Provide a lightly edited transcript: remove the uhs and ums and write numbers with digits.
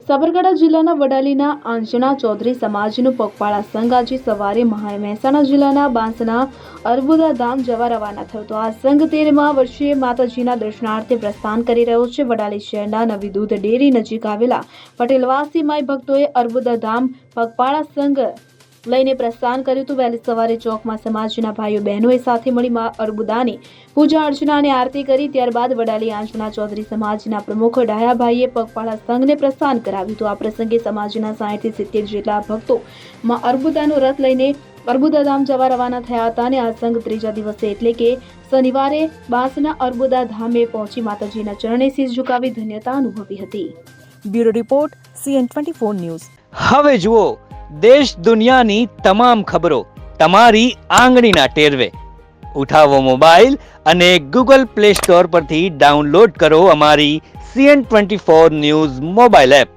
સાબરકાંઠા જિલ્લાના વડાલીના આંજણા ચૌધરી સમાજનું પગપાળા સંઘ આજે સવારે મહેસાણા જિલ્લાના બાંસના અર્બુદા ધામ જવા રવાના થયો હતો। આ સંઘ 13મા વર્ષે માતાજીના દર્શનાર્થે પ્રસ્થાન કરી રહ્યો છે। વડાલી શહેરના નવી દૂધ ડેરી નજીક આવેલા પટેલવાસી માઈ ભક્તોએ અર્બુદા ધામ પગપાળા સંઘ લઈને પ્રસ્થાન કર્યું હતું। વહેલી સવારે ચોકમાં સમાજના ભાઈઓ બહેનોએ સાથે મળી મા અર્બુદાની પૂજા અર્ચના અને આરતી કરી। ત્યારબાદ વડાલી આંજણા ચૌધરી સમાજના પ્રમુખ ડાયાભાઈએ પગપાળા સંઘને પ્રસ્થાન કરાવ્યું હતું। આ પ્રસંગે સમાજના 60 થી 70 જેટલા ભક્તો મા અર્બુદાનો રથ લઈને અર્બુદા ધામ જવા રવાના થયા હતા અને આ સંઘ ત્રીજા દિવસે એટલે કે શનિવારે બાંસના અર્બુદા ધામે પહોંચી માતાજીના ચરણે શીશ ઝુકાવી ધન્યતા અનુભવી હતી। Bureau report CN24 news. હવે જુઓ દેશ દુનિયાની તમામ ખબરો તમારી આંગળીના ટેરવે। ઉઠાવો મોબાઈલ અને Google Play Store પરથી ડાઉનલોડ કરો અમારી CN24 ન્યૂઝ મોબાઈલ એપ।